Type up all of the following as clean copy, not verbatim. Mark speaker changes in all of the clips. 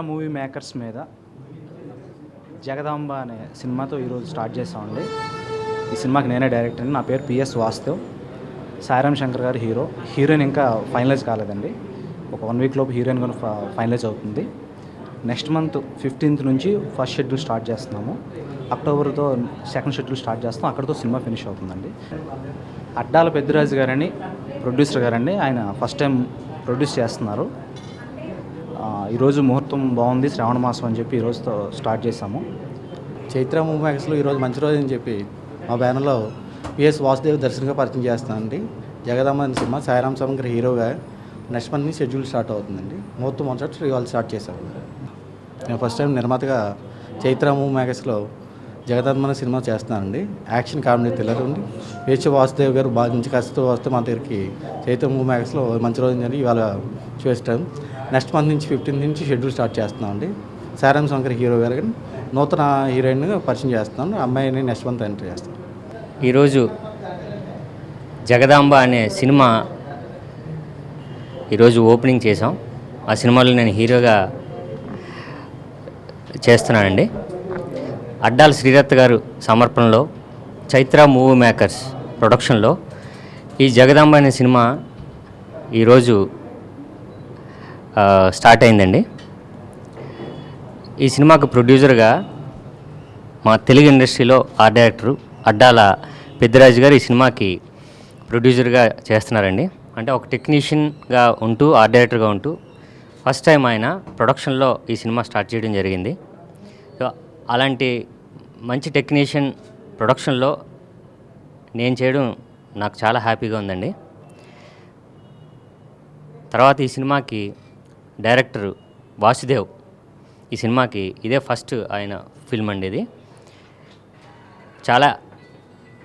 Speaker 1: Movie makers మీద జగదాంబ అనే సినిమాతో ఈరోజు స్టార్ట్ చేస్తామండి. ఈ సినిమాకి నేనే డైరెక్టర్ అండి. నా పేరు పిఎస్ వాస్తవ్. సాయిరామ్ శంకర్ గారు హీరోయిన్ ఇంకా ఫైనలైజ్ కాలేదండి. ఒక 1 వీక్ లోపు హీరోయిన్ కూడా ఫైనలైజ్ అవుతుంది. నెక్స్ట్ మంత్ 15th నుంచి ఫస్ట్ షెడ్యూల్ స్టార్ట్ చేస్తున్నాము. అక్టోబర్తో సెకండ్ షెడ్యూల్ స్టార్ట్ చేస్తాం. అక్కడితో సినిమా ఫినిష్ అవుతుందండి. అడ్డాల పెద్దిరాజు గారని ప్రొడ్యూసర్ గారండి. ఆయన ఫస్ట్ టైం ప్రొడ్యూస్ చేస్తున్నారు. ఈరోజు ముహూర్తం బాగుంది, శ్రావణ మాసం అని చెప్పి ఈరోజుతో స్టార్ట్ చేశాము.
Speaker 2: చైత్ర మూవీ మ్యాక్స్లో ఈరోజు మంచి రోజు అని చెప్పి మా బ్యానర్లో పిఎస్ వాసుదేవ్ దర్శనంగా పరిచయం చేస్తానండి. జగదాంబ అనే సినిమా సాయిరామ్ శంకర్ హీరోగా నెక్స్ట్ మంత్ నుంచి షెడ్యూల్ స్టార్ట్ అవుతుందండి. ముహూర్తం మొదటి ఇవాళ స్టార్ట్ చేశాము. నేను ఫస్ట్ టైం నిర్మాతగా చైత్ర మూవీ మ్యాక్స్లో జగదాంబ అనే సినిమా చేస్తున్నానండి. యాక్షన్ కామెడీ థ్రిల్లర్ ఉంది. పిఎస్ వాసుదేవ్ గారు బాగా మంచి కష్టతో వస్తే మా దగ్గరికి చైత్ర మూవీ మ్యాక్స్లో మంచి రోజు అని ఇవాళ చూస్తాం. నెక్స్ట్ మంత్ నుంచి 15th నుంచి షెడ్యూల్ స్టార్ట్ చేస్తున్నామండి. సాయిరామ్ శంకర్ హీరో గారు కానీ నూతన హీరోయిన్గా పరిచయం చేస్తున్నాను. అమ్మాయిని నెక్స్ట్ మంత్ ఎంట్రీ చేస్తాను.
Speaker 3: ఈరోజు జగదాంబ అనే సినిమా ఈరోజు ఓపెనింగ్ చేసాం. ఆ సినిమాలో నేను హీరోగా చేస్తున్నానండి. అడ్డాల శ్రీరత్ గారు సమర్పణలో చైత్ర మూవీ మేకర్స్ ప్రొడక్షన్లో ఈ జగదాంబ అనే సినిమా ఈరోజు స్టార్ట్ అయిందండి. ఈ సినిమాకు ప్రొడ్యూసర్గా మా తెలుగు ఇండస్ట్రీలో ఆర్ట్ డైరెక్టరు అడ్డాల పెద్దిరాజు గారు ఈ సినిమాకి ప్రొడ్యూసర్గా చేస్తున్నారండి. అంటే ఒక టెక్నీషియన్గా ఉంటూ ఆర్ట్ డైరెక్టర్గా ఉంటూ ఫస్ట్ టైం ఆయన ప్రొడక్షన్లో ఈ సినిమా స్టార్ట్ చేయడం జరిగింది. సో అలాంటి మంచి టెక్నీషియన్ ప్రొడక్షన్లో నేను చేయడం నాకు చాలా హ్యాపీగా ఉందండి. తర్వాత ఈ సినిమాకి డైరెక్టర్ వాసుదేవ్ ఈ సినిమాకి ఇదే ఫస్ట్ ఆయన ఫిల్మ్ అండి. ఇది చాలా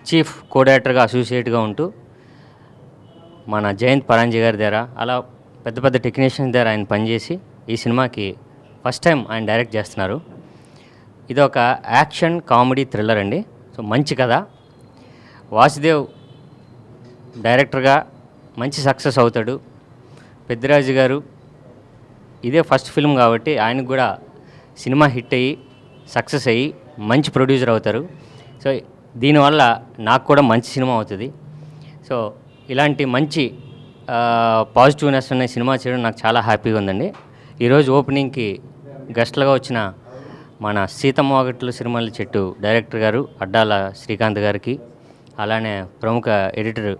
Speaker 3: చీఫ్ కో డైరెక్టర్గా అసోసియేట్గా ఉంటూ మన జయంత్ పరాంజీ గారి దగ్గర అలా పెద్ద పెద్ద టెక్నీషియన్స్ దగ్గర ఆయన పనిచేసి ఈ సినిమాకి ఫస్ట్ టైం ఆయన డైరెక్ట్ చేస్తున్నారు. ఇది ఒక యాక్షన్ కామెడీ థ్రిల్లర్ అండి. సో మంచి కథ. వాసుదేవ్ డైరెక్టర్గా మంచి సక్సెస్ అవుతాడు. పెద్దిరాజు గారు ఇదే ఫస్ట్ ఫిల్మ్ కాబట్టి ఆయనకు కూడా సినిమా హిట్ అయ్యి సక్సెస్ అయ్యి మంచి ప్రొడ్యూసర్ అవుతారు. సో దీనివల్ల నాకు కూడా మంచి సినిమా అవుతుంది. సో ఇలాంటి మంచి పాజిటివ్నెస్ ఉన్న సినిమా చేయడం నాకు చాలా హ్యాపీగా ఉందండి. ఈరోజు ఓపెనింగ్కి గెస్ట్లుగా వచ్చిన మన సీతమ్మ వాకిట్లో సిరిమల్లె చెట్టు డైరెక్టర్ గారు అడ్డాల శ్రీకాంత్ గారికి, అలానే ప్రముఖ ఎడిటర్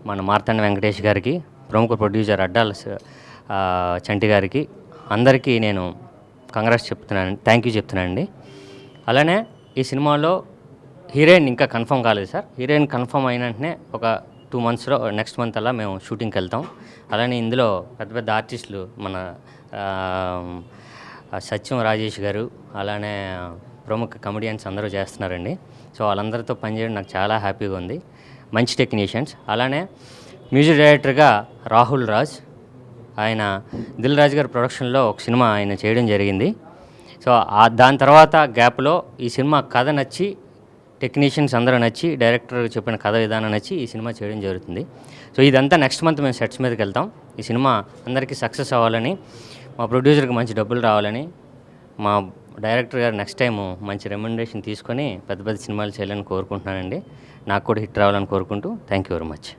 Speaker 3: మన మార్తాండ వెంకటేష్ గారికి, ప్రముఖ ప్రొడ్యూసర్ అడ్డాల చంటి గారికి అందరికీ నేను కంగ్రాట్స్ చెప్తున్నాను, థ్యాంక్ యూ చెప్తున్నానండి. అలానే ఈ సినిమాలో హీరోయిన్ ఇంకా కన్ఫర్మ్ కాలేదు సార్. హీరోయిన్ కన్ఫర్మ్ అయిన వెంటనే ఒక 2 monthsలో నెక్స్ట్ మంత్ అలా మేము షూటింగ్కి వెళ్తాం. అలానే ఇందులో పెద్ద పెద్ద ఆర్టిస్టులు మన సత్యం రాజేష్ గారు, అలానే ప్రముఖ కమెడియన్స్ అందరూ చేస్తున్నారండి. సో వాళ్ళందరితో పనిచేయడం నాకు చాలా హ్యాపీగా ఉంది. మంచి టెక్నీషియన్స్. అలానే మ్యూజిక్ డైరెక్టర్గా రాహుల్ రాజ్, ఆయన దిల్ రాజు గారి ప్రొడక్షన్లో ఒక సినిమా ఆయన చేయడం జరిగింది. సో దాని తర్వాత గ్యాప్లో ఈ సినిమా కథ నచ్చి, టెక్నీషియన్స్ అందరూ నచ్చి, డైరెక్టర్ చెప్పిన కథ విధానం నచ్చి ఈ సినిమా చేయడం జరుగుతుంది. సో ఇదంతా నెక్స్ట్ మంత్ మేము సెట్స్ మీదకి వెళ్తాం. ఈ సినిమా అందరికీ సక్సెస్ అవ్వాలని, మా ప్రొడ్యూసర్కి మంచి డబ్బులు రావాలని, మా డైరెక్టర్ గారు నెక్స్ట్ టైం మంచి రెమ్యునరేషన్ తీసుకొని పెద్ద పెద్ద సినిమాలు చేయాలని కోరుకుంటున్నానండి. నాకు కూడా హిట్ రావాలని కోరుకుంటూ థ్యాంక్ యూ వెరీ మచ్.